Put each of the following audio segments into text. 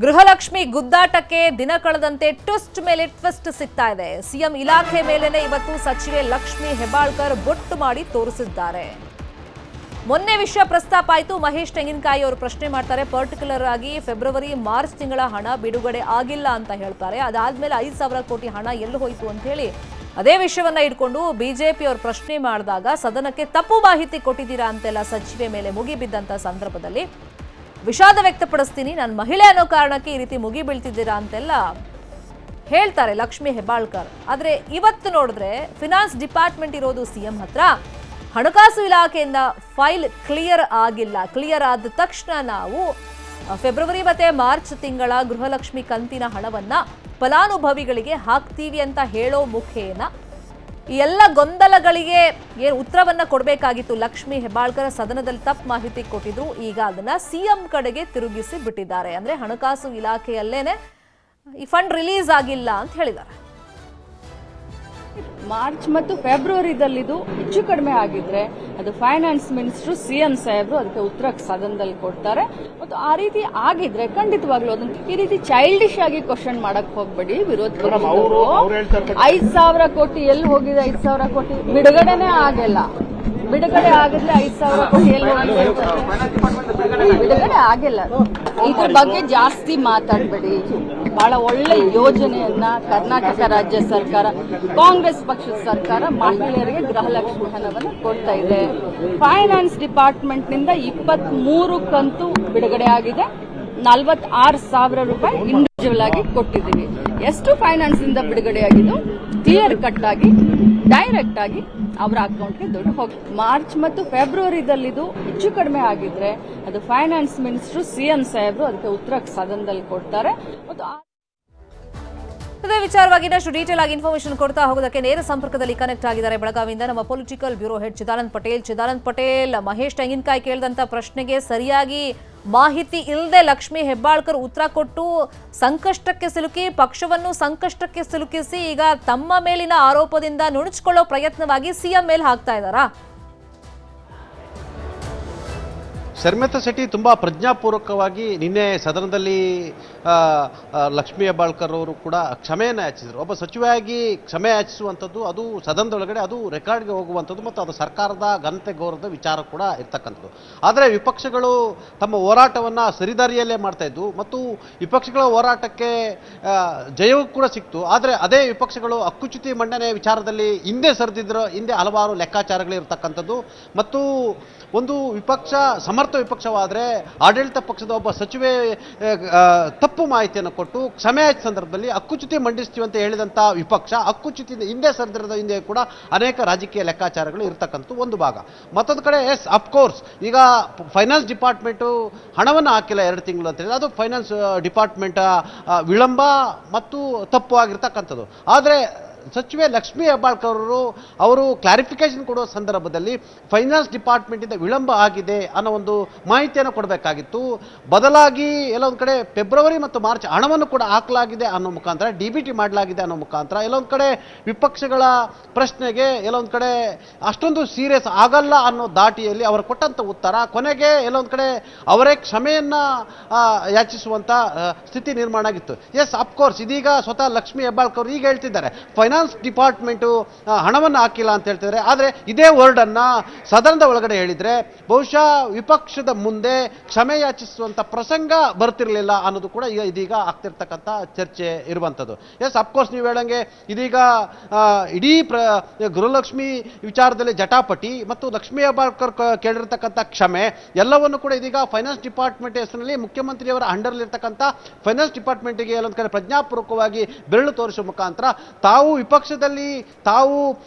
ಗೃಹಲಕ್ಷ್ಮಿ ಗುದ್ದಾಟಕ್ಕೆ ದಿನ ಕಳೆದಂತೆ ಟ್ವಿಸ್ಟ್ ಮೇಲೆ ಟ್ವಿಸ್ಟ್ ಸಿಗ್ತಾ ಇದೆ. ಸಿಎಂ ಇಲಾಖೆ ಮೇಲೆನೆ ಇವತ್ತು ಸಚಿವೆ ಲಕ್ಷ್ಮಿ ಹೆಬ್ಬಾಳ್ಕರ್ ಬೊಟ್ಟು ಮಾಡಿ ತೋರಿಸಿದ್ದಾರೆ. ಮೊನ್ನೆ ವಿಷಯ ಪ್ರಸ್ತಾಪ ಆಯಿತು. ಮಹೇಶ್ ತೆಂಗಿನಕಾಯಿ ಅವರು ಪ್ರಶ್ನೆ ಮಾಡ್ತಾರೆ. ಪರ್ಟಿಕ್ಯುಲರ್ ಆಗಿ ಫೆಬ್ರವರಿ ಮಾರ್ಚ್ ತಿಂಗಳ ಹಣ ಬಿಡುಗಡೆ ಆಗಿಲ್ಲ ಅಂತ ಹೇಳ್ತಾರೆ. ಅದಾದ್ಮೇಲೆ 5,000 ಕೋಟಿ ಹಣ ಎಲ್ಲಿ ಹೋಯಿತು ಅಂತ ಹೇಳಿ ಅದೇ ವಿಷಯವನ್ನ ಇಟ್ಕೊಂಡು ಬಿಜೆಪಿ ಅವರು ಪ್ರಶ್ನೆ ಮಾಡಿದಾಗ ಸದನಕ್ಕೆ ತಪ್ಪು ಮಾಹಿತಿ ಕೊಟ್ಟಿದ್ದೀರಾ ಅಂತೆಲ್ಲ ಸಚಿವೆ ಮೇಲೆ ಮುಗಿಬಿದ್ದಂತ ಸಂದರ್ಭದಲ್ಲಿ ವಿಷಾದ ವ್ಯಕ್ತಪಡಿಸ್ತೀನಿ, ನಾನು ಮಹಿಳೆ ಅನ್ನೋ ಕಾರಣಕ್ಕೆ ಈ ರೀತಿ ಮುಗಿ ಬೀಳ್ತಿದ್ದೀರಾ ಅಂತೆಲ್ಲ ಹೇಳ್ತಾರೆ ಲಕ್ಷ್ಮಿ ಹೆಬ್ಬಾಳ್ಕರ್. ಆದರೆ ಇವತ್ತು ನೋಡಿದ್ರೆ ಫಿನಾನ್ಸ್ ಡಿಪಾರ್ಟ್ಮೆಂಟ್ ಇರೋದು ಸಿಎಂ ಹತ್ರ, ಹಣಕಾಸು ಇಲಾಖೆಯಿಂದ ಫೈಲ್ ಕ್ಲಿಯರ್ ಆಗಿಲ್ಲ. ಕ್ಲಿಯರ್ ಆದ ತಕ್ಷಣ ನಾವು ಫೆಬ್ರವರಿ ಮತ್ತೆ ಮಾರ್ಚ್ ತಿಂಗಳ ಗೃಹಲಕ್ಷ್ಮಿ ಕಂತಿನ ಹಣವನ್ನ ಫಲಾನುಭವಿಗಳಿಗೆ ಹಾಕ್ತೀವಿ ಅಂತ ಹೇಳೋ ಮುಖೇನ ಈ ಎಲ್ಲ ಗೊಂದಲಗಳಿಗೆ ಏನು ಉತ್ತರವನ್ನ ಕೊಡಬೇಕಾಗಿತ್ತು ಲಕ್ಷ್ಮಿ ಹೆಬ್ಬಾಳ್ಕರ್ ಸದನದಲ್ಲಿ ತಪ್ಪು ಮಾಹಿತಿ ಕೊಟ್ಟಿದ್ರು. ಈಗ ಅದನ್ನ ಸಿಎಂ ಕಡೆಗೆ ತಿರುಗಿಸಿ ಬಿಟ್ಟಿದ್ದಾರೆ. ಅಂದ್ರೆ ಹಣಕಾಸು ಇಲಾಖೆಯಲ್ಲೇನೆ ಈ ಫಂಡ್ ರಿಲೀಸ್ ಆಗಿಲ್ಲ ಅಂತ ಹೇಳಿದ್ದಾರೆ. ಮಾರ್ಚ್ ಮತ್ತು ಫೆಬ್ರವರಿದಲ್ಲಿದು ಹೆಚ್ಚು ಕಡಿಮೆ ಆಗಿದ್ರೆ ಅದು ಫೈನಾನ್ಸ್ ಮಿನಿಸ್ಟರ್ ಸಿಎಂ ಸಾಹೇಬ್ರು ಅದಕ್ಕೆ ಉತ್ತರ ಸದನದಲ್ಲಿ ಕೊಡ್ತಾರೆ. ಮತ್ತು ಆ ರೀತಿ ಆಗಿದ್ರೆ ಖಂಡಿತವಾಗ್ಲೂ ಅದನ್ನ ಈ ರೀತಿ ಚೈಲ್ಡಿಶ್ ಆಗಿ ಕ್ವಶನ್ ಮಾಡಕ್ ಹೋಗ್ಬೇಡಿ. ವಿರೋಧ ಪಕ್ಷದವರು 5,000 ಕೋಟಿ ಎಲ್ಲಿ ಹೋಗಿದೆ? 5,000 ಕೋಟಿ ಬಿಡುಗಡೆನೇ ಆಗಿಲ್ಲ. ಬಿಡುಗಡೆ ಆಗಿದ್ರೆ 5,000 ಕೋಟಿ ಎಲ್ಲಿ ಹೋಗಿದೆ? ಬಿಡುಗಡೆ ಆಗಿಲ್ಲ. ಇದ್ರ ಬಗ್ಗೆ ಜಾಸ್ತಿ ಮಾತಾಡಬೇಡಿ. ಬಹಳ ಒಳ್ಳೆ ಯೋಜನೆಯನ್ನ ಕರ್ನಾಟಕ ರಾಜ್ಯ ಸರ್ಕಾರ, ಕಾಂಗ್ರೆಸ್ ಪಕ್ಷದ ಸರ್ಕಾರ ಮಹಿಳೆಯರಿಗೆ ಗೃಹಲಕ್ಷ್ಮಿ ಹಣವನ್ನು ಕೊಡ್ತಾ ಇದೆ. ಫೈನಾನ್ಸ್ ಡಿಪಾರ್ಟ್ಮೆಂಟ್ ನಿಂದ 23 ಕಂತು ಬಿಡುಗಡೆ ಆಗಿದೆ. 46,000 ರೂಪಾಯಿ ಇಂಡಿವಿಜುವಲ್ ಆಗಿ ಕೊಟ್ಟಿದ್ದೀವಿ. ಎಷ್ಟು ಫೈನಾನ್ಸ್ ಇಂದ ಬಿಡುಗಡೆ ಆಗಿದ್ದು ಕ್ಲಿಯರ್ ಕಟ್ ಆಗಿ ಡೈರೆಕ್ಟ್ ಆಗಿ ಅವರ ಅಕೌಂಟ್ಗೆ ದುಡ್ಡು ಹೋಗಿ. ಮಾರ್ಚ್ ಮತ್ತು ಫೆಬ್ರವರಿದಲ್ಲಿದು ಹೆಚ್ಚು ಕಡಿಮೆ ಆಗಿದ್ರೆ ಅದು ಫೈನಾನ್ಸ್ ಮಿನಿಸ್ಟರ್ ಸಿಎಂ ಸಾಹೇಬ್ರು ಅದಕ್ಕೆ ಉತ್ತರ ಸದನದಲ್ಲಿ ಕೊಡ್ತಾರೆ. ಮತ್ತು ಇದೇ ವಿಚಾರವಾಗಿ ಇನ್ನಷ್ಟು ಡೀಟೇಲ್ ಆಗಿ ಇನ್ಫಾರ್ಮೇಶನ್ ಕೊಡ್ತಾ ಹೋಗೋದಕ್ಕೆ ನೇರ ಸಂಪರ್ಕದಲ್ಲಿ ಕನೆಕ್ಟ್ ಆಗಿದ್ದಾರೆ ಬೆಳಗಾವಿಯಿಂದ ನಮ್ಮ political bureau head Chidanand Patel. Mahesh ತೆಂಗಿನಕಾಯಿ ಕೇಳಿದಂತ ಪ್ರಶ್ನೆಗೆ ಸರಿಯಾಗಿ ಮಾಹಿತಿ ಇಲ್ಲದೆ ಲಕ್ಷ್ಮಿ ಹೆಬ್ಬಾಳ್ಕರ್ ಉತ್ತರ ಕೊಟ್ಟು ಸಂಕಷ್ಟಕ್ಕೆ ಸಿಲುಕಿ ಪಕ್ಷವನ್ನು ಸಂಕಷ್ಟಕ್ಕೆ ಸಿಲುಕಿಸಿ ಈಗ ತಮ್ಮ ಮೇಲಿನ ಆರೋಪದಿಂದ ನುಣುಚಿಕೊಳ್ಳೋ ಪ್ರಯತ್ನವಾಗಿ ಸಿಎಂ ಮೇಲೆ ಹಾಕ್ತಾ ಇದ್ದಾರಾ? ಶರ್ಮಿತಾ ಶೆಟ್ಟಿ ತುಂಬ ಪ್ರಜ್ಞಾಪೂರ್ವಕವಾಗಿ ನಿನ್ನೆ ಸದನದಲ್ಲಿ ಲಕ್ಷ್ಮಿ ಹೆಬ್ಬಾಳ್ಕರ್ ಅವರು ಕೂಡ ಕ್ಷಮೆಯನ್ನು ಯಾಚಿಸಿದರು. ಒಬ್ಬ ಸಚಿವೆಯಾಗಿ ಕ್ಷಮೆ ಯಾಚಿಸುವಂಥದ್ದು ಅದು ಸದನದೊಳಗಡೆ ಅದು ರೆಕಾರ್ಡ್ಗೆ ಹೋಗುವಂಥದ್ದು ಮತ್ತು ಅದು ಸರ್ಕಾರದ ಘನತೆ ಗೌರವದ ವಿಚಾರ ಕೂಡ ಇರ್ತಕ್ಕಂಥದ್ದು. ಆದರೆ ವಿಪಕ್ಷಗಳು ತಮ್ಮ ಹೋರಾಟವನ್ನು ಸರಿದಾರಿಯಲ್ಲೇ ಮಾಡ್ತಾ ಇದ್ದು ಮತ್ತು ವಿಪಕ್ಷಗಳ ಹೋರಾಟಕ್ಕೆ ಜಯವೂ ಕೂಡ ಸಿಕ್ತು. ಆದರೆ ಅದೇ ವಿಪಕ್ಷಗಳು ಹಕ್ಕುಚ್ಯುತಿ ಮಂಡನೆ ವಿಚಾರದಲ್ಲಿ ಹಿಂದೆ ಸರಿದಿದ್ರು. ಹಿಂದೆ ಹಲವಾರು ಲೆಕ್ಕಾಚಾರಗಳಿರ್ತಕ್ಕಂಥದ್ದು ಮತ್ತು ಒಂದು ವಿಪಕ್ಷ ಸಮರ್ಥ ವಿಪಕ್ಷವಾದರೆ ಆಡಳಿತ ಪಕ್ಷದ ಒಬ್ಬ ಸಚಿವೆ ತಪ್ಪು ಮಾಹಿತಿಯನ್ನು ಕೊಟ್ಟು ಕ್ಷಮೆ ಸಂದರ್ಭದಲ್ಲಿ ಹಕ್ಕುಚ್ಯುತಿ ಮಂಡಿಸ್ತೀವಿ ಅಂತ ಹೇಳಿದಂಥ ವಿಪಕ್ಷ ಹಕ್ಕುಚ್ಯುತಿಯಿಂದ ಹಿಂದೆ ಸರಿದಿರೋದ ಹಿಂದೆ ಕೂಡ ಅನೇಕ ರಾಜಕೀಯ ಲೆಕ್ಕಾಚಾರಗಳು ಇರ್ತಕ್ಕಂಥ ಒಂದು ಭಾಗ. ಮತ್ತೊಂದು ಕಡೆ ಎಸ್ ಅಫ್ಕೋರ್ಸ್ ಈಗ ಫೈನಾನ್ಸ್ ಡಿಪಾರ್ಟ್ಮೆಂಟು ಹಣವನ್ನು ಹಾಕಿಲ್ಲ 2 ತಿಂಗಳು ಅಂತ ಹೇಳಿ ಅದು ಫೈನಾನ್ಸ್ ಡಿಪಾರ್ಟ್ಮೆಂಟ್ ವಿಳಂಬ ಮತ್ತು ತಪ್ಪು ಆಗಿರ್ತಕ್ಕಂಥದ್ದು. ಆದರೆ ಸಚಿವೆ ಲಕ್ಷ್ಮಿ ಹೆಬ್ಬಾಳ್ಕರ್ ಅವರು ಕ್ಲಾರಿಫಿಕೇಶನ್ ಕೊಡುವ ಸಂದರ್ಭದಲ್ಲಿ ಫೈನಾನ್ಸ್ ಡಿಪಾರ್ಟ್ಮೆಂಟಿಂದ ವಿಳಂಬ ಆಗಿದೆ ಅನ್ನೋ ಒಂದು ಮಾಹಿತಿಯನ್ನು ಕೊಡಬೇಕಾಗಿತ್ತು. ಬದಲಾಗಿ ಎಲ್ಲೊಂದು ಕಡೆ ಫೆಬ್ರವರಿ ಮತ್ತು ಮಾರ್ಚ್ ಹಣವನ್ನು ಕೂಡ ಹಾಕಲಾಗಿದೆ ಅನ್ನೋ ಮುಖಾಂತರ DBT ಮಾಡಲಾಗಿದೆ ಅನ್ನೋ ಮುಖಾಂತರ ಎಲ್ಲೊಂದು ಕಡೆ ವಿಪಕ್ಷಗಳ ಪ್ರಶ್ನೆಗೆ ಎಲ್ಲೊಂದು ಕಡೆ ಅಷ್ಟೊಂದು ಸೀರಿಯಸ್ ಆಗಲ್ಲ ಅನ್ನೋ ದಾಟಿಯಲ್ಲಿ ಅವರು ಕೊಟ್ಟಂಥ ಉತ್ತರ ಕೊನೆಗೆ ಎಲ್ಲೊಂದು ಕಡೆ ಅವರೇ ಕ್ಷಮೆಯನ್ನು ಯಾಚಿಸುವಂಥ ಸ್ಥಿತಿ ನಿರ್ಮಾಣ ಆಗಿತ್ತು. ಎಸ್ ಅಫ್ಕೋರ್ಸ್ ಇದೀಗ ಸ್ವತಃ ಲಕ್ಷ್ಮಿ ಹೆಬ್ಬಾಳ್ಕರ್ ಈಗ ಹೇಳ್ತಿದ್ದಾರೆ ಫೈನಾನ್ಸ್ ಡಿಪಾರ್ಟ್ಮೆಂಟು ಹಣವನ್ನು ಹಾಕಿಲ್ಲ ಅಂತ ಹೇಳ್ತಿದ್ದಾರೆ. ಆದರೆ ಇದೇ ವರ್ಡನ್ನು ಸದನದ ಒಳಗಡೆ ಹೇಳಿದರೆ ಬಹುಶಃ ವಿಪಕ್ಷದ ಮುಂದೆ ಕ್ಷಮೆ ಯಾಚಿಸುವಂಥ ಪ್ರಸಂಗ ಬರ್ತಿರಲಿಲ್ಲ ಅನ್ನೋದು ಕೂಡ ಈಗ ಇದೀಗ ಆಗ್ತಿರ್ತಕ್ಕಂಥ ಚರ್ಚೆ ಇರುವಂಥದ್ದು. ಎಸ್ ಅಫ್ಕೋರ್ಸ್ ನೀವು ಹೇಳಂಗೆ ಇದೀಗ ಇಡೀ ಗೃಹಲಕ್ಷ್ಮಿ ವಿಚಾರದಲ್ಲಿ ಜಟಾಪಟಿ ಮತ್ತು ಲಕ್ಷ್ಮಿ ಹೆಬ್ಬಾಳ್ಕರ್ ಕೇಳಿರ್ತಕ್ಕಂಥ ಕ್ಷಮೆ ಎಲ್ಲವನ್ನು ಕೂಡ ಇದೀಗ ಫೈನಾನ್ಸ್ ಡಿಪಾರ್ಟ್ಮೆಂಟ್ ಹೆಸರಿನಲ್ಲಿ ಮುಖ್ಯಮಂತ್ರಿಯವರ ಅಂಡರ್ಲಿರ್ತಕ್ಕಂಥ ಫೈನಾನ್ಸ್ ಡಿಪಾರ್ಟ್ಮೆಂಟ್ಗೆ ಎಲ್ಲೊಂದು ಕಡೆ ಪ್ರಜ್ಞಾಪೂರ್ವಕವಾಗಿ ಬೆರಳು ತೋರಿಸುವ ಮುಖಾಂತರ ತಾವು ವಿಪಕ್ಷದಲ್ಲಿ ತಾವು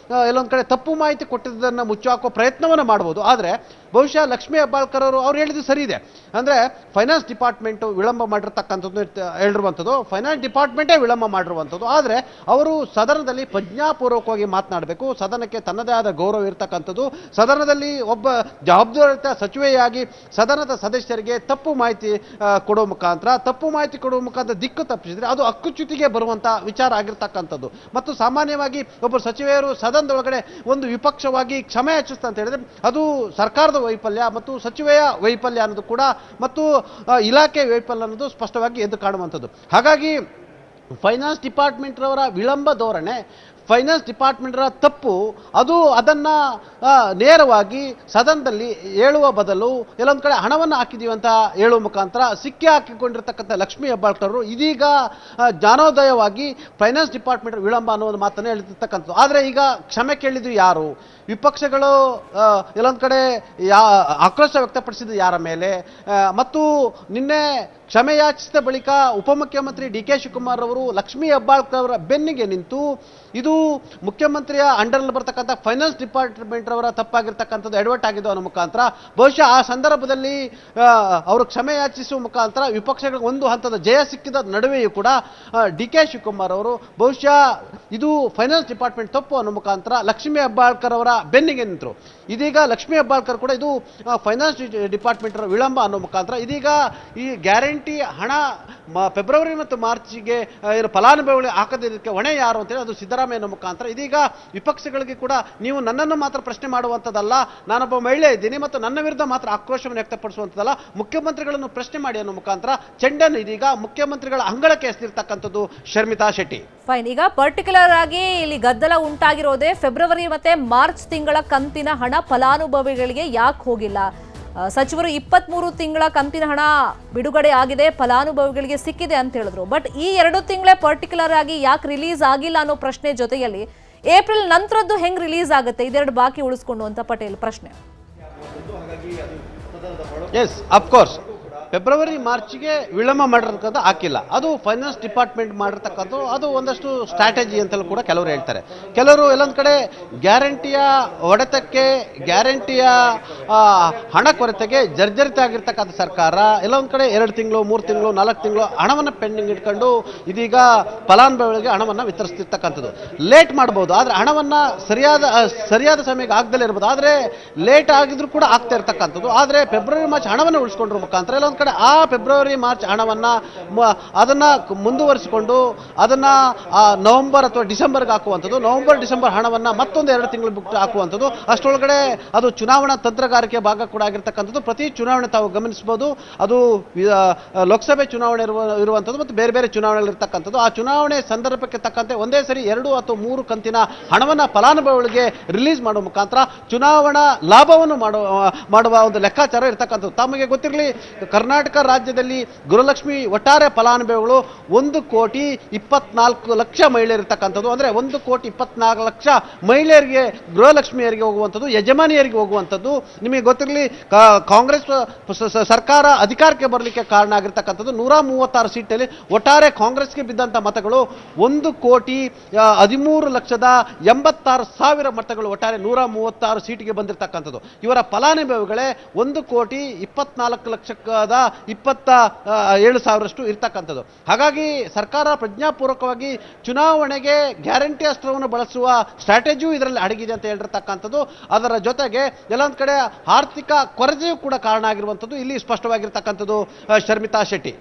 ಎಲ್ಲೊಂದು ಕಡೆ ತಪ್ಪು ಮಾಹಿತಿ ಕೊಟ್ಟಿದ್ದನ್ನು ಮುಚ್ಚಾಕೋ ಪ್ರಯತ್ನವನ್ನು ಮಾಡ್ಬೋದು. ಆದರೆ ಬಹುಶಃ ಲಕ್ಷ್ಮಿ ಹೆಬ್ಬಾಳ್ಕರ್ ಅವರು ಹೇಳಿದ್ದು ಸರಿ ಇದೆ. ಅಂದರೆ ಫೈನಾನ್ಸ್ ಡಿಪಾರ್ಟ್ಮೆಂಟು ವಿಳಂಬ ಮಾಡಿರ್ತಕ್ಕಂಥದ್ದು ಹೇಳಿರುವಂಥದ್ದು ಫೈನಾನ್ಸ್ ಡಿಪಾರ್ಟ್ಮೆಂಟೇ ವಿಳಂಬ ಮಾಡಿರುವಂಥದ್ದು. ಆದರೆ ಅವರು ಸದನದಲ್ಲಿ ಪ್ರಜ್ಞಾಪೂರ್ವಕವಾಗಿ ಮಾತನಾಡಬೇಕು. ಸದನಕ್ಕೆ ತನ್ನದೇ ಆದ ಗೌರವ ಇರ್ತಕ್ಕಂಥದ್ದು. ಸದನದಲ್ಲಿ ಒಬ್ಬ ಜವಾಬ್ದಾರಿಯುತ ಸಚಿವೆಯಾಗಿ ಸದನದ ಸದಸ್ಯರಿಗೆ ತಪ್ಪು ಮಾಹಿತಿ ಕೊಡುವ ಮುಖಾಂತರ ದಿಕ್ಕು ತಪ್ಪಿಸಿದ್ರೆ ಅದು ಹಕ್ಕುಚ್ಯುತಿಗೆ ಬರುವಂಥ ವಿಚಾರ ಆಗಿರ್ತಕ್ಕಂಥದ್ದು. ಮತ್ತು ಸಾಮಾನ್ಯವಾಗಿ ಒಬ್ಬ ಸಚಿವೆಯರು ಸದನದೊಳಗಡೆ ಒಂದು ವಿಪಕ್ಷವಾಗಿ ಕ್ಷಮೆ ಯಾಚಿಸ್ತಾ ಅಂತ ಹೇಳಿದ್ರೆ ಅದು ಸರ್ಕಾರದ ವೈಫಲ್ಯ ಮತ್ತು ಸಚಿವೆಯ ವೈಫಲ್ಯ ಅನ್ನೋದು ಕೂಡ ಮತ್ತು ಇಲಾಖೆ ವೈಫಲ್ಯ ಅನ್ನೋದು ಸ್ಪಷ್ಟವಾಗಿ ಎದ್ದು ಕಾಣುವಂಥದ್ದು. ಹಾಗಾಗಿ ಫೈನಾನ್ಸ್ ಡಿಪಾರ್ಟ್ಮೆಂಟ್ರವರ ವಿಳಂಬ ಧೋರಣೆ, ಫೈನಾನ್ಸ್ ಡಿಪಾರ್ಟ್ಮೆಂಟ್ರ ತಪ್ಪು, ಅದನ್ನು ನೇರವಾಗಿ ಸದನದಲ್ಲಿ ಹೇಳುವ ಬದಲು ಎಲ್ಲೊಂದು ಕಡೆ ಹಣವನ್ನು ಹಾಕಿದ್ದೀವಿ ಅಂತ ಹೇಳುವ ಮುಖಾಂತರ ಸಿಕ್ಕಿ ಹಾಕಿಕೊಂಡಿರ್ತಕ್ಕಂಥ ಲಕ್ಷ್ಮೀ ಹೆಬ್ಬಾಳ್ಕರ್ ಇದೀಗ ಜ್ಞಾನೋದಯವಾಗಿ ಫೈನಾನ್ಸ್ ಡಿಪಾರ್ಟ್ಮೆಂಟ್ ವಿಳಂಬ ಅನ್ನೋ ಒಂದು ಮಾತನ್ನು ಹೇಳಿರ್ತಕ್ಕಂಥದ್ದು. ಆದರೆ ಈಗ ಕ್ಷಮೆ ಕೇಳಿದ್ದು ಯಾರು? ವಿಪಕ್ಷಗಳು ಎಲ್ಲೊಂದು ಕಡೆ ಆಕ್ರೋಶ ವ್ಯಕ್ತಪಡಿಸಿದ್ದು ಯಾರ ಮೇಲೆ? ಮತ್ತು ನಿನ್ನೆ ಕ್ಷಮೆ ಯಾಚಿಸಿದ ಬಳಿಕ ಉಪಮುಖ್ಯಮಂತ್ರಿ ಡಿ.ಕೆ. ಶಿವಕುಮಾರ್ ಅವರು ಲಕ್ಷ್ಮೀ ಹೆಬ್ಬಾಳ್ಕರ್ ಅವರ ಬೆನ್ನಿಗೆ ನಿಂತು ಇದು ಮುಖ್ಯಮಂತ್ರಿಯ ಅಂಡರ್ನಲ್ಲಿ ಬರ್ತಕ್ಕಂಥ ಫೈನಾನ್ಸ್ ಡಿಪಾರ್ಟ್ಮೆಂಟ್ ಅವರ ತಪ್ಪಾಗಿರ್ತಕ್ಕಂಥದ್ದು ಎಡವಟ್ ಆಗಿದ್ದು ಅನ್ನೋ ಮುಖಾಂತರ ಬಹುಶಃ ಆ ಸಂದರ್ಭದಲ್ಲಿ ಅವರು ಕ್ಷಮೆ ಯಾಚಿಸುವ ಮುಖಾಂತರ ವಿಪಕ್ಷಗಳಿಗೆ ಒಂದು ಹಂತದ ಜಯ ಸಿಕ್ಕಿದ ನಡುವೆಯೂ ಕೂಡ ಡಿ.ಕೆ. ಶಿವಕುಮಾರ್ ಅವರು ಬಹುಶಃ ಇದು ಫೈನಾನ್ಸ್ ಡಿಪಾರ್ಟ್ಮೆಂಟ್ ತಪ್ಪು ಅನ್ನೋ ಮುಖಾಂತರ ಲಕ್ಷ್ಮೀ ಹೆಬ್ಬಾಳ್ಕರ್ ಅವರ ಬೆನ್ನಿಗೆ ನಿಂತರು. ಇದೀಗ ಲಕ್ಷ್ಮೀ ಹೆಬ್ಬಾಳ್ಕರ್ ಕೂಡ ಇದು ಫೈನಾನ್ಸ್ ಡಿಪಾರ್ಟ್ಮೆಂಟ್ ವಿಳಂಬ ಅನ್ನೋ ಮುಖಾಂತರ ಇದೀಗ ಈ ಗ್ಯಾರಂಟಿ ಹಣ ಫೆಬ್ರವರಿ ಮತ್ತು ಮಾರ್ಚ್ಗೆ ಏನು ಫಲಾನುಭವಿಗಳಿಗೆ ಹಾಕದಿದ್ದಕ್ಕೆ ಹೊಣೆ ಯಾರು ಅಂತೇಳಿ ಅದು ಸಿದ್ದರಾಮಯ್ಯನ ಮುಖಾಂತರ ಇದೀಗ ವಿಪಕ್ಷಗಳಿಗೆ ಕೂಡ ನೀವು ನನ್ನನ್ನು ಮಾತ್ರ ಪ್ರಶ್ನೆ ಮಾಡುವಂಥದ್ದಲ್ಲ, ನಾನೊಬ್ಬ ಮಹಿಳೆ ಇದ್ದೀನಿ ಮತ್ತು ನನ್ನ ವಿರುದ್ಧ ಮಾತ್ರ ಆಕ್ರೋಶವನ್ನು ವ್ಯಕ್ತಪಡಿಸುವಂಥದ್ದಲ್ಲ, ಮುಖ್ಯಮಂತ್ರಿಗಳನ್ನು ಪ್ರಶ್ನೆ ಮಾಡಿ ಅನ್ನೋ ಮುಖಾಂತರ ಚೆಂಡನ್ನು ಇದೀಗ ಮುಖ್ಯಮಂತ್ರಿಗಳ ಅಂಗಳಕ್ಕೆ ಎಸೆದಿರ್ತಕ್ಕಂಥದ್ದು ಶರ್ಮಿತಾ ಶೆಟ್ಟಿ. ಫೈನ್. ಈಗ ಪರ್ಟಿಕ್ಯುಲರ್ ಆಗಿ ಇಲ್ಲಿ ಗದ್ದಲ ಉಂಟಾಗಿರೋದೇ ಫೆಬ್ರವರಿ ಮತ್ತೆ ಮಾರ್ಚ್ ತಿಂಗಳ ಕಂತಿನ ಹಣ ಫಲಾನುಭವಿಗಳಿಗೆ ಯಾಕೆ ಹೋಗಿಲ್ಲ? ಸಚಿವರು 23 ತಿಂಗಳ ಕಂತಿನ ಹಣ ಬಿಡುಗಡೆ ಆಗಿದೆ, ಫಲಾನುಭವಿಗಳಿಗೆ ಸಿಕ್ಕಿದೆ ಅಂತ ಹೇಳಿದ್ರು. ಬಟ್ ಈ 2 ತಿಂಗಳೇ ಪರ್ಟಿಕ್ಯುಲರ್ ಆಗಿ ಯಾಕೆ ರಿಲೀಸ್ ಆಗಿಲ್ಲ ಅನ್ನೋ ಪ್ರಶ್ನೆ ಜೊತೆಯಲ್ಲಿ ಏಪ್ರಿಲ್ ನಂತರದ್ದು ಹೆಂಗ್ ರಿಲೀಸ್ ಆಗುತ್ತೆ ಇದೆರಡು ಬಾಕಿ ಉಳಿಸ್ಕೊಂಡು ಅಂತ ಪಟೇಲ್ ಪ್ರಶ್ನೆ. ಎಸ್, ಅಫ್ಕೋರ್ಸ್ ಫೆಬ್ರವರಿ ಮಾರ್ಚ್ಗೆ ವಿಳಂಬ ಮಾಡಿರ್ತಕ್ಕಂಥ ಹಾಕಿಲ್ಲ, ಅದು ಫೈನಾನ್ಸ್ ಡಿಪಾರ್ಟ್ಮೆಂಟ್ ಮಾಡಿರ್ತಕ್ಕಂಥ ಅದು ಒಂದಷ್ಟು ಸ್ಟ್ರಾಟಜಿ ಅಂತಲೂ ಕೂಡ ಕೆಲವರು ಹೇಳ್ತಾರೆ. ಕೆಲವರು ಎಲ್ಲೊಂದು ಕಡೆ ಗ್ಯಾರಂಟಿಯ ಹೊಡೆತಕ್ಕೆ, ಗ್ಯಾರಂಟಿಯ ಹಣ ಕೊರತೆಗೆ ಜರ್ಜರಿತ ಆಗಿರ್ತಕ್ಕಂಥ ಸರ್ಕಾರ ಎಲ್ಲೊಂದು ಕಡೆ 2 ತಿಂಗಳು 3 ತಿಂಗಳು 4 ತಿಂಗಳು ಹಣವನ್ನು ಪೆಂಡಿಂಗ್ ಇಟ್ಕೊಂಡು ಇದೀಗ ಫಲಾನುಭವಿಗಳಿಗೆ ಹಣವನ್ನು ವಿತರಿಸ್ತಿರ್ತಕ್ಕಂಥದ್ದು. ಲೇಟ್ ಮಾಡ್ಬೋದು, ಆದರೆ ಹಣವನ್ನು ಸರಿಯಾದ ಸಮಯಕ್ಕೆ ಆಗದಲ್ಲೇ ಇರ್ಬೋದು, ಆದರೆ ಲೇಟ್ ಆಗಿದ್ರು ಕೂಡ ಆಗ್ತಾ ಇರ್ತಕ್ಕಂಥದ್ದು. ಆದರೆ ಫೆಬ್ರವರಿ ಮಾರ್ಚ್ ಹಣವನ್ನು ಉಳಿಸ್ಕೊಂಡ್ರ ಮುಖಾಂತರ ಎಲ್ಲೊಂದು ಕಡೆ ಆ ಫೆಬ್ರವರಿ ಮಾರ್ಚ್ ಹಣವನ್ನು ಅದನ್ನು ಮುಂದುವರಿಸಿಕೊಂಡು ಅದನ್ನು ನವೆಂಬರ್ ಅಥವಾ ಡಿಸೆಂಬರ್ಗೆ ಹಾಕುವಂಥದ್ದು, ನವೆಂಬರ್ ಡಿಸೆಂಬರ್ ಹಣವನ್ನು ಮತ್ತೊಂದು 2 ತಿಂಗಳು ಬಿಟ್ಟು ಹಾಕುವಂಥದ್ದು. ಅಷ್ಟರೊಳಗಡೆ ಅದು ಚುನಾವಣಾ ತಂತ್ರಗಾರಿಕೆ ಭಾಗ ಕೂಡ ಆಗಿರ್ತಕ್ಕಂಥದ್ದು. ಪ್ರತಿ ಚುನಾವಣೆ ತಾವು ಗಮನಿಸಬಹುದು, ಅದು ಲೋಕಸಭೆ ಚುನಾವಣೆ ಇರುವಂಥದ್ದು ಮತ್ತು ಬೇರೆ ಬೇರೆ ಚುನಾವಣೆಗಳಿರ್ತಕ್ಕಂಥದ್ದು. ಆ ಚುನಾವಣೆ ಸಂದರ್ಭಕ್ಕೆ ತಕ್ಕಂತೆ ಒಂದೇ ಸರಿ 2 ಅಥವಾ 3 ಕಂತಿನ ಹಣವನ್ನು ಫಲಾನುಭವಿಗಳಿಗೆ ರಿಲೀಸ್ ಮಾಡುವ ಮುಖಾಂತರ ಚುನಾವಣಾ ಲಾಭವನ್ನು ಮಾಡುವ ಒಂದು ಲೆಕ್ಕಾಚಾರ ಇರ್ತಕ್ಕಂಥದ್ದು. ತಮಗೆ ಗೊತ್ತಿರಲಿ, ಕರ್ನಾಟಕ ರಾಜ್ಯದಲ್ಲಿ ಗೃಹಲಕ್ಷ್ಮಿ ಒಟ್ಟಾರೆ ಫಲಾನುಭವಿಗಳು 1,24,00,000 ಮಹಿಳೆಯರಿರ್ತಕ್ಕಂಥದ್ದು. ಅಂದರೆ 1,24,00,000 ಮಹಿಳೆಯರಿಗೆ, ಗೃಹಲಕ್ಷ್ಮಿಯರಿಗೆ ಹೋಗುವಂಥದ್ದು, ಯಜಮಾನಿಯರಿಗೆ ಹೋಗುವಂಥದ್ದು. ನಿಮಗೆ ಗೊತ್ತಿರಲಿ, ಕಾಂಗ್ರೆಸ್ ಸರ್ಕಾರ ಅಧಿಕಾರಕ್ಕೆ ಬರಲಿಕ್ಕೆ ಕಾರಣ ಆಗಿರ್ತಕ್ಕಂಥದ್ದು 136 ಸೀಟಲ್ಲಿ ಒಟ್ಟಾರೆ ಕಾಂಗ್ರೆಸ್ಗೆ ಬಿದ್ದಂಥ ಮತಗಳು 1,13,86,000 ಮತಗಳು ಒಟ್ಟಾರೆ 136 ಸೀಟಿಗೆ ಬಂದಿರತಕ್ಕಂಥದ್ದು. ಇವರ ಫಲಾನುಭವಿಗಳೇ 1,24,27,000 ಇರ್ತಕ್ಕಂಥದ್ದು. ಹಾಗಾಗಿ ಸರ್ಕಾರ ಪ್ರಜ್ಞಾಪೂರ್ವಕವಾಗಿ ಚುನಾವಣೆಗೆ ಗ್ಯಾರಂಟಿ ಅಸ್ತ್ರವನ್ನು ಬಳಸುವ ಸ್ಟ್ರಾಟಜಿಯೂ ಇದರಲ್ಲಿ ಅಡಗಿದೆ ಅಂತ ಹೇಳಿರ್ತಕ್ಕಂಥದ್ದು. ಅದರ ಜೊತೆಗೆ ಎಲ್ಲೊಂದು ಕಡೆ ಆರ್ಥಿಕ ಕೊರತೆಯೂ ಕೂಡ ಕಾರಣ ಆಗಿರುವಂಥದ್ದು ಇಲ್ಲಿ ಸ್ಪಷ್ಟವಾಗಿರ್ತಕ್ಕಂಥದ್ದು Sharmita Shetty.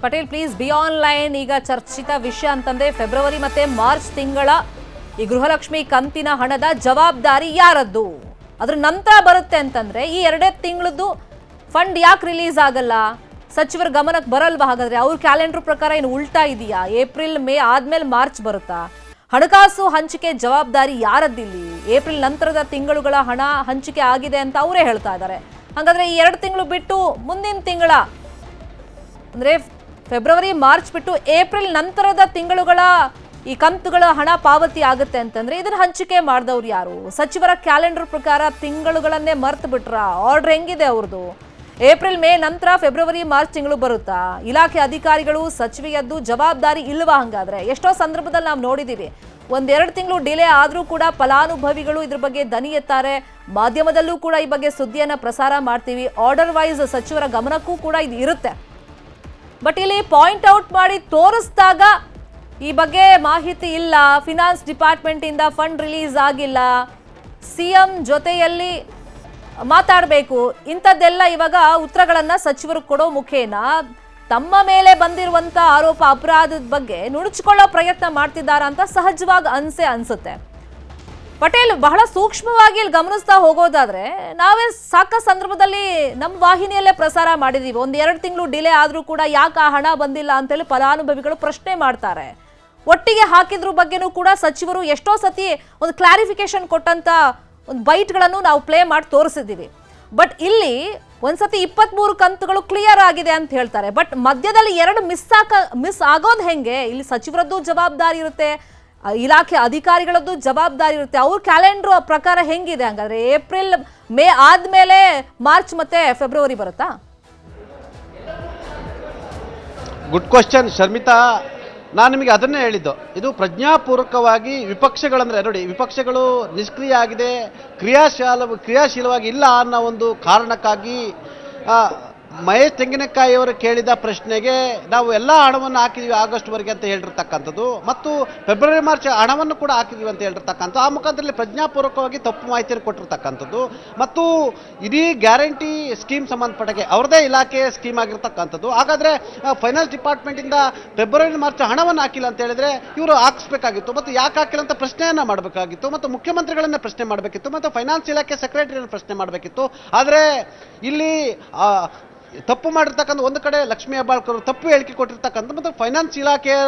Patel please be online. ಈಗ ಚರ್ಚಿತ ವಿಷಯ ಅಂತಂದ್ರೆ ಫೆಬ್ರವರಿ ಮತ್ತೆ ಮಾರ್ಚ್ ತಿಂಗಳ ಈ ಗೃಹಲಕ್ಷ್ಮಿ ಕಂತಿನ ಹಣದ ಜವಾಬ್ದಾರಿ ಯಾರದ್ದು? ಅದ್ರ ನಂತರ ಬರುತ್ತೆ ಅಂತಂದ್ರೆ ಈ 2 ತಿಂಗಳದ್ದು ಫಂಡ್ ಯಾಕೆ ರಿಲೀಸ್ ಆಗಲ್ಲ? ಸಚಿವರ ಗಮನಕ್ಕೆ ಬರಲ್ವಾ? ಹಾಗಾದ್ರೆ ಅವ್ರ ಕ್ಯಾಲೆಂಡರ್ ಪ್ರಕಾರ ಏನು ಉಲ್ಟಾ ಇದೆಯಾ? ಏಪ್ರಿಲ್ ಮೇ ಆದ್ಮೇಲೆ ಮಾರ್ಚ್ ಬರುತ್ತಾ? ಹಣಕಾಸು ಹಂಚಿಕೆ ಜವಾಬ್ದಾರಿ ಯಾರದ್ದಿಲ್ಲಿ? ಏಪ್ರಿಲ್ ನಂತರದ ತಿಂಗಳುಗಳ ಹಣ ಹಂಚಿಕೆ ಆಗಿದೆ ಅಂತ ಅವರೇ ಹೇಳ್ತಾ ಇದ್ದಾರೆ. ಹಾಗಾದ್ರೆ ಈ 2 ತಿಂಗಳು ಬಿಟ್ಟು ಮುಂದಿನ ತಿಂಗಳ ಅಂದ್ರೆ ಫೆಬ್ರವರಿ ಮಾರ್ಚ್ ಬಿಟ್ಟು ಏಪ್ರಿಲ್ ನಂತರದ ತಿಂಗಳುಗಳ ಈ ಕಂತುಗಳ ಹಣ ಪಾವತಿ ಆಗುತ್ತೆ ಅಂತಂದ್ರೆ ಇದನ್ನ ಹಂಚಿಕೆ ಮಾಡಿದವ್ರು ಯಾರು? ಸಚಿವರ ಕ್ಯಾಲೆಂಡರ್ ಪ್ರಕಾರ ತಿಂಗಳುಗಳನ್ನೇ ಮರ್ತು ಬಿಟ್ರ? ಆರ್ಡರ್ ಹೆಂಗಿದೆ ಅವ್ರದ್ದು? ಏಪ್ರಿಲ್ ಮೇ ನಂತರ ಫೆಬ್ರವರಿ ಮಾರ್ಚ್ ತಿಂಗಳು ಬರುತ್ತಾ? ಇಲಾಖೆ ಅಧಿಕಾರಿಗಳು ಸಚಿವೆಯದ್ದು ಜವಾಬ್ದಾರಿ ಇಲ್ವಾ? ಹಂಗಾದ್ರೆ ಎಷ್ಟೋ ಸಂದರ್ಭದಲ್ಲಿ ನಾವು ನೋಡಿದೀವಿ, 1-2 ತಿಂಗಳು ಡಿಲೇ ಆದ್ರೂ ಕೂಡ ಫಲಾನುಭವಿಗಳು ಇದ್ರ ಬಗ್ಗೆ ದನಿ ಎತ್ತಾರೆ. ಮಾಧ್ಯಮದಲ್ಲೂ ಕೂಡ ಈ ಬಗ್ಗೆ ಸುದ್ದಿಯನ್ನ ಪ್ರಸಾರ ಮಾಡ್ತೀವಿ. ಆರ್ಡರ್ ವೈಸ್ ಸಚಿವರ ಗಮನಕ್ಕೂ ಕೂಡ ಇದು ಇರುತ್ತೆ. ಬಟ್ ಇಲ್ಲಿ ಪಾಯಿಂಟ್ ಔಟ್ ಮಾಡಿ ತೋರಿಸಿದಾಗ ಈ ಬಗ್ಗೆ ಮಾಹಿತಿ ಇಲ್ಲ, ಫಿನಾನ್ಸ್ ಡಿಪಾರ್ಟ್ಮೆಂಟ್ ಇಂದ ಫಂಡ್ ರಿಲೀಸ್ ಆಗಿಲ್ಲ, ಸಿಎಂ ಜೊತೆಯಲ್ಲಿ ಮಾತಾಡಬೇಕು, ಇಂಥದ್ದೆಲ್ಲ ಇವಾಗ ಉತ್ತರಗಳನ್ನ ಸಚಿವರು ಕೊಡೋ ಮುಖೇನ ತಮ್ಮ ಮೇಲೆ ಬಂದಿರುವಂತ ಆರೋಪ ಅಪರಾಧದ ಬಗ್ಗೆ ನುಣುಚಿಕೊಳ್ಳೋ ಪ್ರಯತ್ನ ಮಾಡ್ತಿದ್ದಾರಾ ಅಂತ ಸಹಜವಾಗಿ ಅನ್ಸುತ್ತೆ. ಪಟೇಲ್, ಬಹಳ ಸೂಕ್ಷ್ಮವಾಗಿ ಇಲ್ಲಿ ಗಮನಿಸ್ತಾ ಹೋಗೋದಾದ್ರೆ ನಾವೇ ಸಾಕಷ್ಟು ಸಂದರ್ಭದಲ್ಲಿ ನಮ್ಮ ವಾಹಿನಿಯಲ್ಲೇ ಪ್ರಸಾರ ಮಾಡಿದೀವಿ. 1-2 ತಿಂಗಳು ಡಿಲೇ ಆದ್ರೂ ಕೂಡ ಯಾಕೆ ಆ ಹಣ ಬಂದಿಲ್ಲ ಅಂತೇಳಿ ಫಲಾನುಭವಿಗಳು ಪ್ರಶ್ನೆ ಮಾಡ್ತಾರೆ. ಒಟ್ಟಿಗೆ ಹಾಕಿದ್ರ ಬಗ್ಗೆನೂ ಕೂಡ ಸಚಿವರು ಎಷ್ಟೋ ಸತಿ ಒಂದು ಕ್ಲಾರಿಫಿಕೇಶನ್ ಕೊಟ್ಟಂತ ಒಂದು ಬೈಟ್ಗಳನ್ನು ನಾವು ಪ್ಲೇ ಮಾಡಿ ತೋರಿಸಿದ್ದೀವಿ. ಬಟ್ ಇಲ್ಲಿ ಒಂದ್ಸತಿ 23 ಕಂತುಗಳು ಕ್ಲಿಯರ್ ಆಗಿದೆ ಅಂತ ಹೇಳ್ತಾರೆ. ಬಟ್ ಮಧ್ಯದಲ್ಲಿ 2 ಮಿಸ್ ಆಗೋದು ಹೆಂಗೆ? ಇಲ್ಲಿ ಸಚಿವರದ್ದು ಜವಾಬ್ದಾರಿ ಇರುತ್ತೆ, ಇಲಾಖೆ ಅಧಿಕಾರಿಗಳದ್ದು ಜವಾಬ್ದಾರಿ ಇರುತ್ತೆ. ಅವ್ರ ಕ್ಯಾಲೆಂಡರ್ ಪ್ರಕಾರ ಹೆಂಗಿದೆ? ಹಂಗಾದ್ರೆ ಏಪ್ರಿಲ್ ಮೇ ಆದ್ಮೇಲೆ ಮಾರ್ಚ್ ಮತ್ತೆ ಫೆಬ್ರವರಿ ಬರುತ್ತಾ? Good question Sharmita. ನಾನು ನಿಮಗೆ ಅದನ್ನೇ ಹೇಳಿದ್ದು, ಇದು ಪ್ರಜ್ಞಾಪೂರ್ವಕವಾಗಿ ವಿಪಕ್ಷಗಳಂದ್ರೆ ನೋಡಿ, ವಿಪಕ್ಷಗಳು ನಿಷ್ಕ್ರಿಯ ಆಗಿದೆ, ಕ್ರಿಯಾಶೀಲವಾಗಿ ಇಲ್ಲ ಅನ್ನೋ ಒಂದು ಕಾರಣಕ್ಕಾಗಿ ಮಹೇಶ್ ತೆಂಗಿನಕಾಯಿ ಅವರು ಕೇಳಿದ ಪ್ರಶ್ನೆಗೆ ನಾವು ಎಲ್ಲ ಹಣವನ್ನು ಹಾಕಿದೀವಿ ಆಗಸ್ಟ್ವರೆಗೆ ಅಂತ ಹೇಳಿರ್ತಕ್ಕಂಥದ್ದು, ಮತ್ತು ಫೆಬ್ರವರಿ ಮಾರ್ಚ್ ಹಣವನ್ನು ಕೂಡ ಹಾಕಿದೀವಿ ಅಂತ ಹೇಳಿರ್ತಕ್ಕಂಥ ಆ ಮುಖಾಂತರದಲ್ಲಿ ಪ್ರಜ್ಞಾಪೂರ್ವಕವಾಗಿ ತಪ್ಪು ಮಾಹಿತಿಯನ್ನು ಕೊಟ್ಟಿರ್ತಕ್ಕಂಥದ್ದು. ಮತ್ತು ಇಡೀ ಗ್ಯಾರಂಟಿ ಸ್ಕೀಮ್ ಸಂಬಂಧಪಟ್ಟಗೆ ಅವ್ರದೇ ಇಲಾಖೆ ಸ್ಕೀಮ್ ಆಗಿರ್ತಕ್ಕಂಥದ್ದು. ಹಾಗಾದರೆ ಫೈನಾನ್ಸ್ ಡಿಪಾರ್ಟ್ಮೆಂಟಿಂದ ಫೆಬ್ರವರಿ ಮಾರ್ಚ್ ಹಣವನ್ನು ಹಾಕಿಲ್ಲ ಅಂತ ಹೇಳಿದ್ರೆ ಇವರು ಹಾಕಿಸ್ಬೇಕಾಗಿತ್ತು, ಮತ್ತು ಯಾಕೆ ಹಾಕಿಲ್ಲ ಅಂತ ಪ್ರಶ್ನೆಯನ್ನು ಮಾಡಬೇಕಾಗಿತ್ತು, ಮತ್ತು ಮುಖ್ಯಮಂತ್ರಿಗಳನ್ನ ಪ್ರಶ್ನೆ ಮಾಡಬೇಕಿತ್ತು, ಮತ್ತು ಫೈನಾನ್ಸ್ ಇಲಾಖೆ ಸೆಕ್ರೆಟರಿಯನ್ನು ಪ್ರಶ್ನೆ ಮಾಡಬೇಕಿತ್ತು. ಆದರೆ ಇಲ್ಲಿ ತಪ್ಪು ಮಾಡಿರ್ತಕ್ಕಂಥ ಒಂದು ಕಡೆ ಲಕ್ಷ್ಮೀ ಹೆಬ್ಬಾಳ್ಕರ್ ತಪ್ಪು ಹೇಳಿಕೆ ಕೊಟ್ಟಿರ್ತಕ್ಕಂಥ, ಮತ್ತು ಫೈನಾನ್ಸ್ ಇಲಾಖೆಯ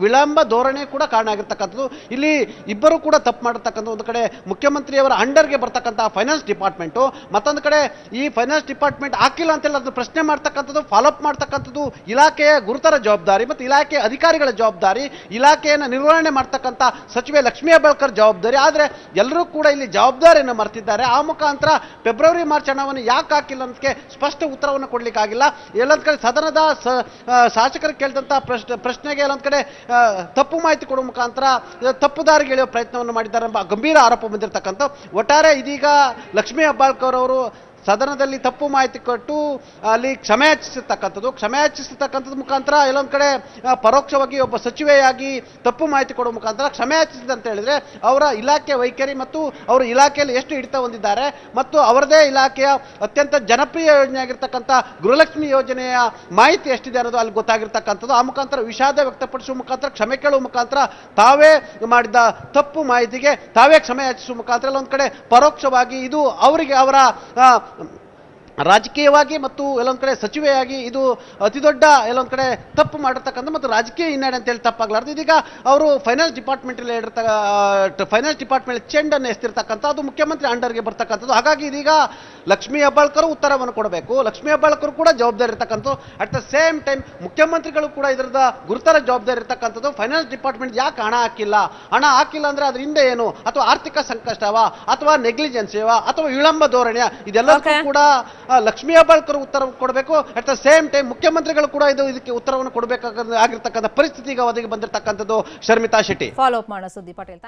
ವಿಳಂಬ ಧೋರಣೆ ಕೂಡ ಕಾರಣ ಆಗಿರ್ತಕ್ಕಂಥದ್ದು. ಇಲ್ಲಿ ಇಬ್ಬರು ಕೂಡ ತಪ್ಪು ಮಾಡಿರ್ತಕ್ಕಂಥ, ಒಂದು ಕಡೆ ಮುಖ್ಯಮಂತ್ರಿಯವರ ಅಂಡರ್ಗೆ ಬರ್ತಕ್ಕಂಥ ಫೈನಾನ್ಸ್ ಡಿಪಾರ್ಟ್ಮೆಂಟು, ಮತ್ತೊಂದು ಕಡೆ ಈ ಫೈನಾನ್ಸ್ ಡಿಪಾರ್ಟ್ಮೆಂಟ್ ಹಾಕಿಲ್ಲ ಅಂತೆಲ್ಲ ಅದು ಪ್ರಶ್ನೆ ಮಾಡ್ತಕ್ಕಂಥದ್ದು, ಫಾಲೋಅಪ್ ಮಾಡ್ತಕ್ಕಂಥದ್ದು ಇಲಾಖೆಯ ಗುರುತರ ಜವಾಬ್ದಾರಿ, ಮತ್ತು ಇಲಾಖೆ ಅಧಿಕಾರಿಗಳ ಜವಾಬ್ದಾರಿ, ಇಲಾಖೆಯನ್ನು ನಿರ್ವಹಣೆ ಮಾಡ್ತಕ್ಕಂಥ ಸಚಿವೆ ಲಕ್ಷ್ಮೀ ಹೆಬ್ಬಾಳ್ಕರ್ ಜವಾಬ್ದಾರಿ. ಆದರೆ ಎಲ್ಲರೂ ಕೂಡ ಇಲ್ಲಿ ಜವಾಬ್ದಾರಿಯನ್ನು ಮರೆತಿದ್ದಾರೆ. ಆ ಮುಖಾಂತರ ಫೆಬ್ರವರಿ ಮಾರ್ಚ್ ಹಣವನ್ನು ಯಾಕೆ ಹಾಕಿಲ್ಲ ಅನ್ನೋದಕ್ಕೆ ಸ್ಪಷ್ಟ ಉತ್ತರವನ್ನು ಕೊಡ್ಲಿಕ್ಕಾಗಿಲ್ಲ. ಎಲ್ಲೊಂದ್ ಕಡೆ ಸದನದ ಶಾಸಕರು ಕೇಳಿದಂತ ಪ್ರಶ್ನೆಗೆ ಎಲ್ಲೊಂದ್ ಕಡೆ ತಪ್ಪು ಮಾಹಿತಿ ಕೊಡುವ ಮುಖಾಂತರ ತಪ್ಪು ದಾರಿಗೆ ಎಳೆಯುವ ಪ್ರಯತ್ನವನ್ನು ಮಾಡಿದ್ದಾರೆ ಎಂಬ ಗಂಭೀರ ಆರೋಪ ಬಂದಿರತಕ್ಕಂಥ. ಒಟ್ಟಾರೆ ಇದೀಗ ಲಕ್ಷ್ಮೀ ಹೆಬ್ಬಾಳ್ಕರ್ ಅವರು ಸದನದಲ್ಲಿ ತಪ್ಪು ಮಾಹಿತಿ ಕೊಟ್ಟು ಅಲ್ಲಿ ಕ್ಷಮೆ ಯಾಚಿಸಿರ್ತಕ್ಕಂಥದ್ದು ಮುಖಾಂತರ ಎಲ್ಲೊಂದು ಕಡೆ ಪರೋಕ್ಷವಾಗಿ ಒಬ್ಬ ಸಚಿವೆಯಾಗಿ ತಪ್ಪು ಮಾಹಿತಿ ಕೊಡುವ ಮುಖಾಂತರ ಕ್ಷಮೆ ಯಾಚಿಸಿದೆ ಅಂತ ಹೇಳಿದ್ರೆ ಅವರ ಇಲಾಖೆ ವೈಖರಿ ಮತ್ತು ಅವರು ಇಲಾಖೆಯಲ್ಲಿ ಎಷ್ಟು ಹಿಡಿತ ಹೊಂದಿದ್ದಾರೆ, ಮತ್ತು ಅವರದೇ ಇಲಾಖೆಯ ಅತ್ಯಂತ ಜನಪ್ರಿಯ ಯೋಜನೆ ಆಗಿರ್ತಕ್ಕಂಥ ಗೃಹಲಕ್ಷ್ಮಿ ಯೋಜನೆಯ ಮಾಹಿತಿ ಎಷ್ಟಿದೆ ಅನ್ನೋದು ಅಲ್ಲಿ ಗೊತ್ತಾಗಿರ್ತಕ್ಕಂಥದ್ದು. ಆ ಮುಖಾಂತರ ವಿಷಾದ ವ್ಯಕ್ತಪಡಿಸುವ ಮುಖಾಂತರ, ಕ್ಷಮೆ ಕೇಳುವ ಮುಖಾಂತರ, ತಾವೇ ಮಾಡಿದ ತಪ್ಪು ಮಾಹಿತಿಗೆ ತಾವೇ ಕ್ಷಮೆ ಯಾಚಿಸುವ ಮುಖಾಂತರ ಎಲ್ಲೊಂದು ಕಡೆ ಪರೋಕ್ಷವಾಗಿ ಇದು ಅವರಿಗೆ ಅವರ ರಾಜಕೀಯವಾಗಿ ಮತ್ತು ಎಲ್ಲೊಂದು ಕಡೆ ಸಚಿವೆಯಾಗಿ ಇದು ಅತಿ ದೊಡ್ಡ ಎಲ್ಲೊಂದು ಕಡೆ ತಪ್ಪು ಮಾಡಿರ್ತಕ್ಕಂಥ ಮತ್ತು ರಾಜಕೀಯ ಹಿನ್ನಡೆ ಅಂತೇಳಿ ತಪ್ಪಾಗಲಾರ್ದು. ಇದೀಗ ಅವರು ಫೈನಾನ್ಸ್ ಡಿಪಾರ್ಟ್ಮೆಂಟಲ್ಲಿ ಫೈನಾನ್ಸ್ ಡಿಪಾರ್ಟ್ಮೆಂಟ್ ಚೆಂಡನ್ನು ಎಸ್ತಿರ್ತಕ್ಕಂಥ, ಅದು ಮುಖ್ಯಮಂತ್ರಿ ಅಂಡರ್ಗೆ ಬರ್ತಕ್ಕಂಥದ್ದು. ಹಾಗಾಗಿ ಇದೀಗ ಲಕ್ಷ್ಮೀ ಹೆಬ್ಬಾಳ್ಕರ್ ಉತ್ತರವನ್ನು ಕೊಡಬೇಕು, ಲಕ್ಷ್ಮೀ ಹೆಬ್ಬಾಳ್ಕರ್ ಕೂಡ ಜವಾಬ್ದಾರಿ ಇರ್ತಕ್ಕಂಥದ್ದು. ಅಟ್ ದ ಸೇಮ್ ಟೈಮ್ ಮುಖ್ಯಮಂತ್ರಿಗಳು ಕೂಡ ಇದರದ ಗುರುತರ ಜವಾಬ್ದಾರಿ ಇರ್ತಕ್ಕಂಥದ್ದು. ಫೈನಾನ್ಸ್ ಡಿಪಾರ್ಟ್ಮೆಂಟ್ ಯಾಕೆ ಹಣ ಹಾಕಿಲ್ಲ ಅಂದ್ರೆ ಅದ್ರ ಹಿಂದೆ ಏನು, ಅಥವಾ ಆರ್ಥಿಕ ಸಂಕಷ್ಟವ, ಅಥವಾ ನೆಗ್ಲಿಜೆನ್ಸಿವ, ಅಥವಾ ವಿಳಂಬ ಧೋರಣೆಯ, ಇದೆಲ್ಲದಕ್ಕೂ ಕೂಡ ಲಕ್ಷ್ಮೀ ಹೆಬ್ಬಾಳ್ಕರ್ ಉತ್ತರ ಕೊಡಬೇಕು. ಅಟ್ ದ ಸೇಮ್ ಟೈಮ್ ಮುಖ್ಯಮಂತ್ರಿಗಳು ಕೂಡ ಇದಕ್ಕೆ ಉತ್ತರವನ್ನು ಕೊಡಬೇಕಾಗಿರ್ತಕ್ಕಂಥ ಪರಿಸ್ಥಿತಿ ಈಗ ಒದಗಿ ಬಂದಿರತಕ್ಕಂಥದ್ದು. ಶರ್ಮಿತಾ ಶೆಟ್ಟಿ. ಫಾಲೋ ಅಪ್ ಮಾಡೋಣ ಸುದ್ದಿ ಪಟೇಲ್.